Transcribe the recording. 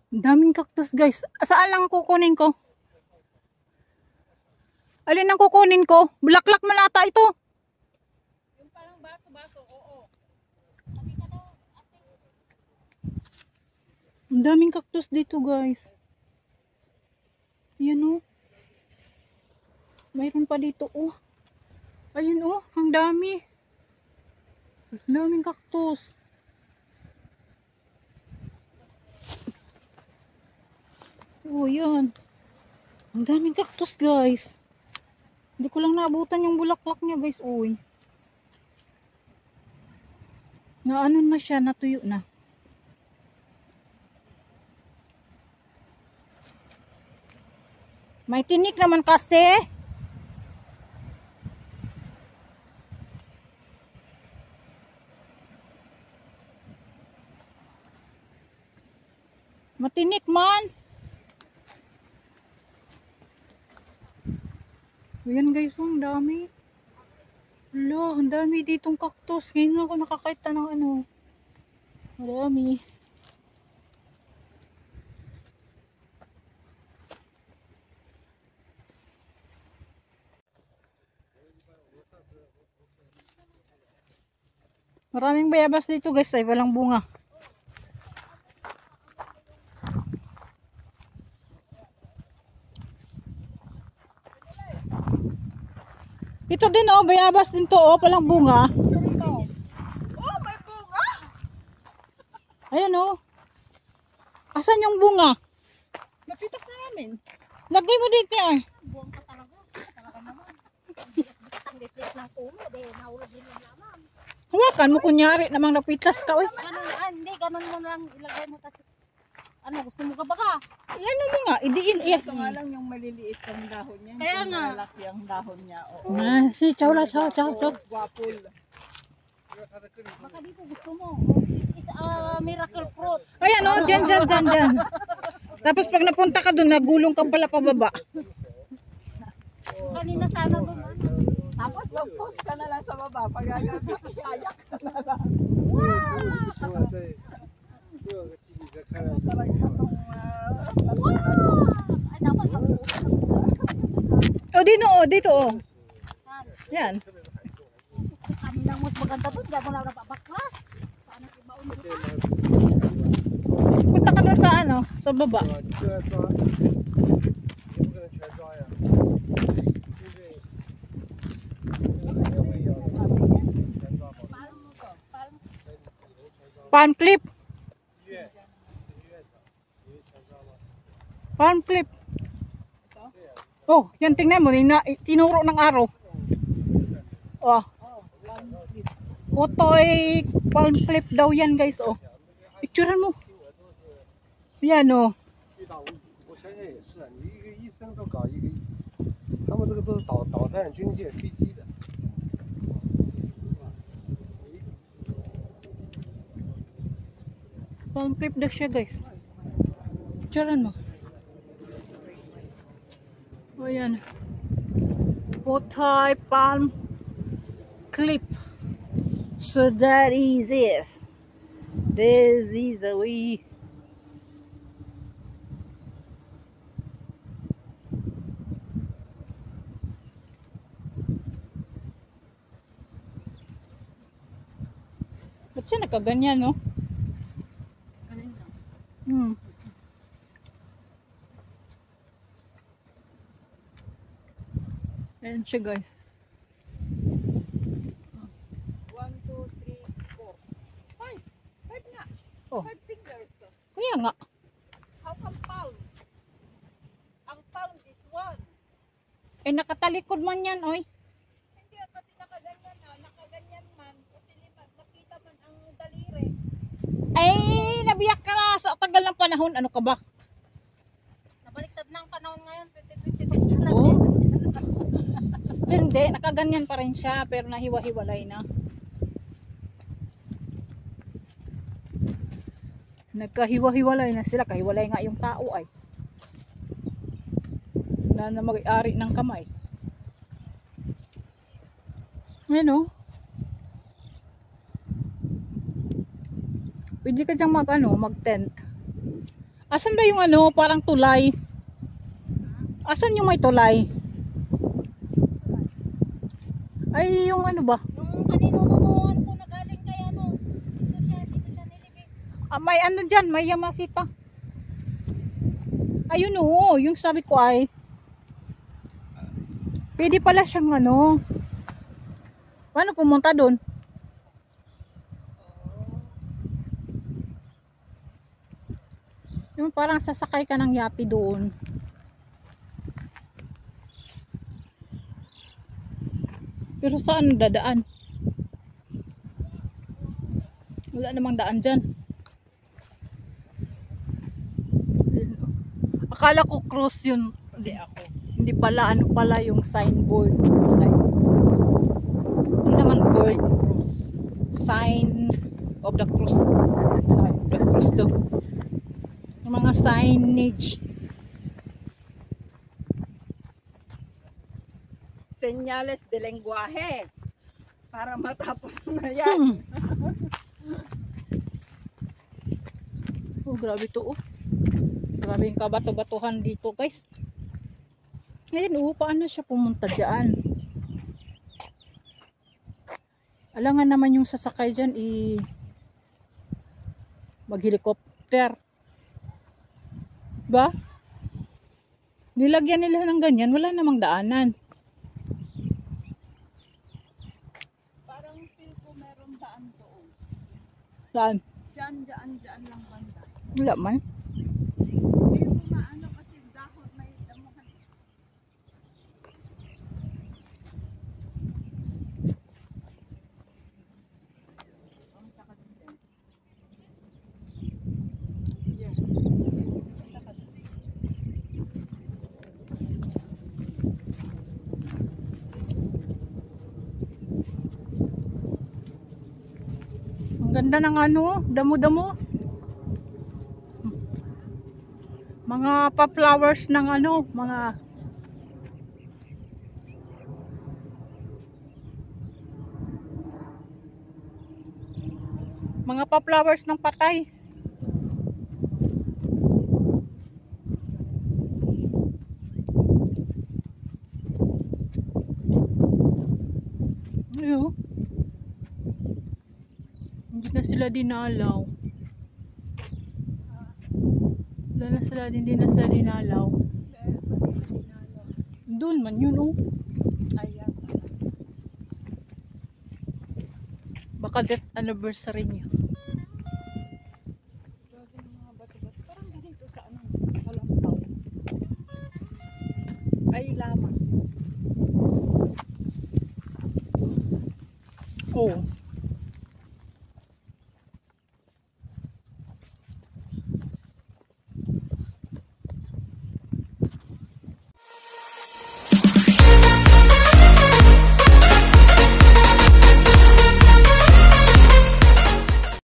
Ang daming cactus guys. Saan lang kukunin ko? Alin ang kukunin ko? Bulaklak malata ito. Yung parang baso-baso, oo. Ang daming cactus dito guys. Ayan o. Mayroon pa dito oh. Ayun oh, ang dami. Ang daming cactus. Oh, yan. Ang daming cactus guys. Hindi ko lang naabutan yung bulaklak niya guys. Uy. Na ano na siya, natuyo na. May tinik naman kasi. Matinik man. Ayan guys, ang dami. Hala, ang dami ditong cactus. Ngayon ako nakakita ng ano. Madami. Maraming bayabas dito guys, ay walang bunga. Ito din oh, bayabas din to oh, palang bunga. Oh, may bunga! Ayan oh. Asan yung bunga? Napitas na namin. Lagay mo dito ay. Buwang ka talaga. Talaga naman. Tanglit ng ulo, nahulog din yung laman. Hawakan mo kunyari namang napitas ka oy. Ganun, hindi, ganun mo lang ilagay mo kasi. Ano, gusto mo ka ba ka? Ano mo nga, idiin iya. Ito nga lang yung maliliit ang dahon niya. Kaya Hindi nga. malaki ang dahon niya. Oo. Ah, si chawla chaw. Guwapol. Baka dito gusto mo. Is miracle fruit. Ayan oh, dyan. Tapos pag napunta ka doon, nagulong ka pala pababa. Kanina sana doon. Tapos mag-post ka na lang sa baba. Pag gagabi, kayak ka na lang. Talaga itong Ay, dapat sa Oh, dito oh. Yan. kanina mas maganda doon. Diyan mo lang napapaklas. Paano ibaon mo pa? Punta ka doon sa ano, sa baba. Palm clip. Palm clip. Oh, yan tingnan mo, tinuro ng araw. Oh. Otoy palm clip daw yan guys, oh. Picturean mo. Yan oh. 我想想也是，你一个医生都搞一个，他们这个都是导弹、军舰、飞机的。 Palm clip daw siya guys. Picturean mo. O yan. Otoy palm clip. So that is it. This is the way. Ba't siya nakaganyan, no? Hmm. Ayan siya guys. 1, 2, 3, 4. 5. 5 nga. Oh. 5 fingers. Kaya nga. How come palm? Ang palm is 1. Eh nakatalikod man yan, oy. Hindi kasi nakaganyan na. Nakaganyan man. Kasi nakita man ang daliri. Ay, nabiyak ka na sa tagal ng panahon. Ano ka ba? Nabaliktad na ang panahon ngayon. 2022 na. Oh. Hindi, nakaganyan pa rin siya pero nahiwa-hiwalay na. Nagkahiwa-hiwalay na sila. Kahiwalay nga yung tao ay. Na mag-ari ng kamay. Ano? Pwede ka diyang mag-tent. Asan ba yung ano, parang tulay? Asan yung may tulay? Ay, yung ano ba? Yung kaninununuan ko na galing kay ano. Dito siya nilibig. May ano dyan, may Yamasita. Ayun oo, yung sabi ko ay pwede pala siyang ano. Paano pumunta doon? Yung parang sasakay ka ng yate doon. Pero saan dadaan? Wala namang daan dyan. Akala ko cruise yun. Hindi ako. Hindi pala, ano pala yung signboard. Hindi naman board. Sign of the cruise. Sign of the cruise daw. Yung mga signage. Senyales de lenguaje. Para matapos na yan. Oh, grabe to oh. Grabe yung kabato-batuhan dito guys. Ngayon oh, paano siya pumunta dyan? Alangan naman yung sasakay dyan mag-helicopter. Ba? Nilagyan nila ng ganyan, wala namang daanan. Parang feel ko meron daan doon. Saan? Diyan lang banda. Wala man. Hindi ko maano kasi dahon may damuhan. Ang ganda ng ano, damo-damo. Mga pa-flowers ng ano, mga pa-flowers ng patay. Ayun. Hindi na sila dinalaw. Hindi na sila dinalaw. Doon man yun oh. Ayan. Baka death anniversary niya. Grabe yung mga bato-bato. Parang ganito sa ano, sa Lampaw. Ay, lamang. Oh.